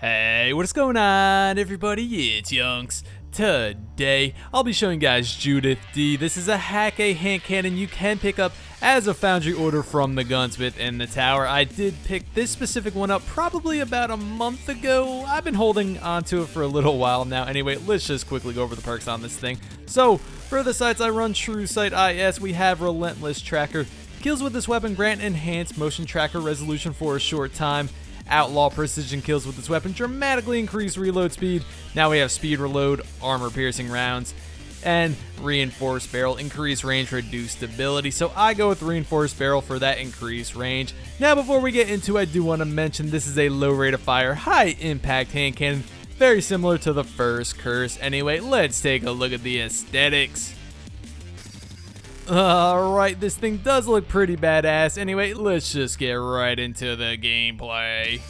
Hey, what's going on, everybody? It's YunKs. Today, I'll be showing you guys Judith-D. This is a hand cannon you can pick up as a foundry order from the gunsmith in the tower. I did pick this specific one up probably about a month ago. I've been holding onto it for a little while now. Anyway, let's just quickly go over the perks on this thing. So, for the sites I run, True Sight IS, we have Relentless Tracker. Kills with this weapon grant enhanced motion tracker resolution for a short time. Outlaw precision kills with this weapon dramatically increase reload speed. Now we have speed reload, armor piercing rounds, and reinforced barrel, increased range, reduced stability. So I go with reinforced barrel for that increased range. Now before we get into it, I do want to mention this is a low rate of fire, high impact hand cannon, very similar to the first curse. Anyway, let's take a look at the aesthetics. Alright, this thing does look pretty badass. Anyway, let's just get right into the gameplay.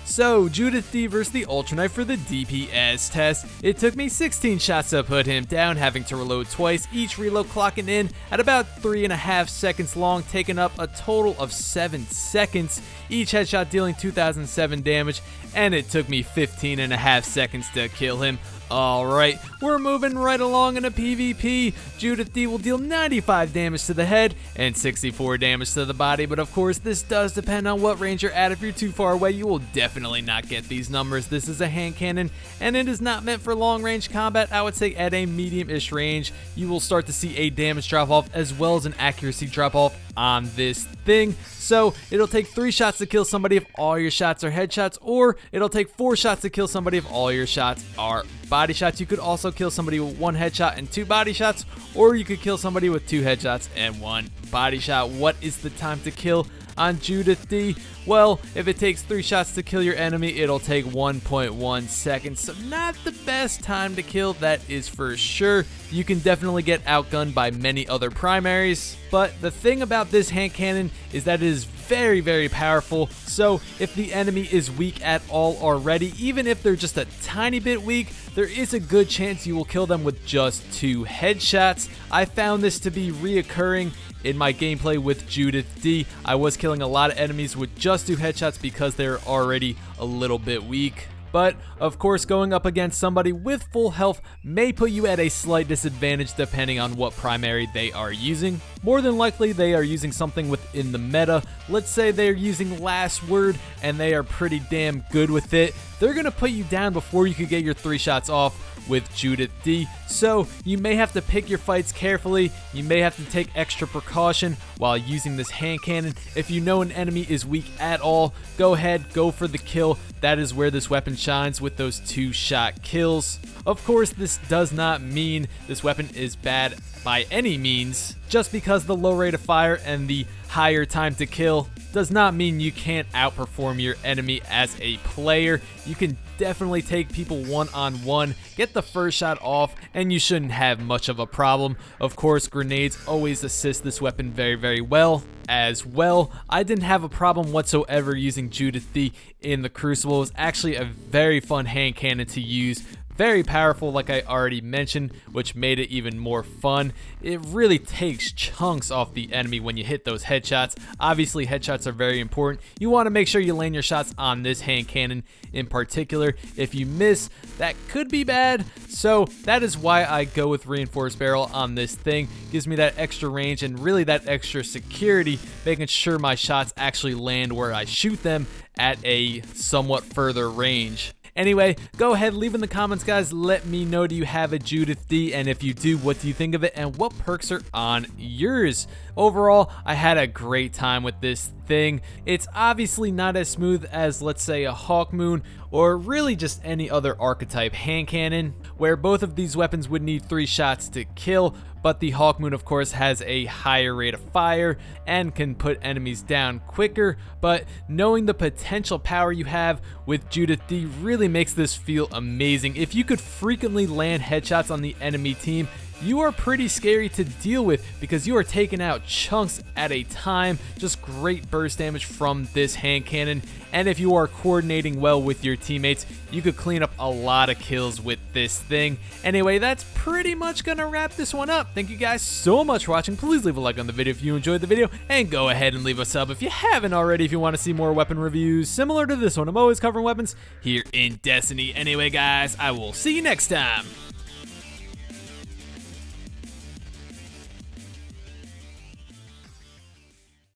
So, Judith-D versus the Ultra Knife for the DPS test. It took me 16 shots to put him down, having to reload twice, each reload clocking in at about 3.5 seconds long, taking up a total of 7 seconds, each headshot dealing 2007 damage, and it took me 15.5 seconds to kill him. Alright, we're moving right along in a PvP. Judith-D will deal 95 damage to the head and 64 damage to the body, but of course this does depend on what range you're at. If you're too far away, you will definitely not get these numbers. This is a hand cannon and it is not meant for long range combat. I would say at a medium-ish range, you will start to see a damage drop off as well as an accuracy drop off on this thing. So it'll take 3 shots to kill somebody if all your shots are headshots, or it'll take 4 shots to kill somebody if all your shots are body shots. You could also kill somebody with 1 headshot and 2 body shots, or you could kill somebody with 2 headshots and 1 body shot. What is the time to kill on Judith-D? Well, if it takes 3 shots to kill your enemy, it'll take 1.1 seconds. So not the best time to kill, that is for sure. You can definitely get outgunned by many other primaries, but the thing about this hand cannon is that it is very, very powerful. So if the enemy is weak at all already, even if they're just a tiny bit weak, there is a good chance you will kill them with just 2 headshots. I found this to be reoccurring in my gameplay with Judith-D. I was killing a lot of enemies with just 2 headshots because they're already a little bit weak. But, of course, going up against somebody with full health may put you at a slight disadvantage depending on what primary they are using. More than likely, they are using something within the meta. Let's say they're using Last Word and they are pretty damn good with it. They're going to put you down before you could get your 3 shots off with Judith-D. So you may have to pick your fights carefully. You may have to take extra precaution while using this hand cannon. If you know an enemy is weak at all, go ahead, go for the kill. That is where this weapon shines, with those 2-shot kills. Of course, this does not mean this weapon is bad by any means. Just because the low rate of fire and the higher time to kill does not mean you can't outperform your enemy as a player. You can definitely take people one-on-one, get the first shot off, and you shouldn't have much of a problem. Of course, grenades always assist this weapon very, very well as well. I didn't have a problem whatsoever using Judith-D in the Crucible. It was actually a very fun hand cannon to use. Very powerful, like I already mentioned, which made it even more fun. It really takes chunks off the enemy when you hit those headshots. Obviously, headshots are very important. You want to make sure you land your shots on this hand cannon in particular. If you miss, that could be bad. So that is why I go with reinforced barrel on this thing. Gives me that extra range and really that extra security, making sure my shots actually land where I shoot them at a somewhat further range. Anyway, go ahead, leave in the comments, guys. Let me know, do you have a Judith-D? And if you do, what do you think of it? And what perks are on yours? Overall, I had a great time with this thing. It's obviously not as smooth as, let's say, a Hawkmoon or really just any other archetype hand cannon, where both of these weapons would need 3 shots to kill. But the Hawkmoon, of course, has a higher rate of fire and can put enemies down quicker. But knowing the potential power you have with Judith-D really makes this feel amazing. If you could frequently land headshots on the enemy team, you are pretty scary to deal with because you are taking out chunks at a time. Just great burst damage from this hand cannon, and if you are coordinating well with your teammates, you could clean up a lot of kills with this thing. Anyway, that's pretty much gonna wrap this one up. Thank you guys so much for watching. Please leave a like on the video if you enjoyed the video, and go ahead and leave a sub if you haven't already if you want to see more weapon reviews similar to this one. I'm always covering weapons here in Destiny. Anyway guys, I will see you next time.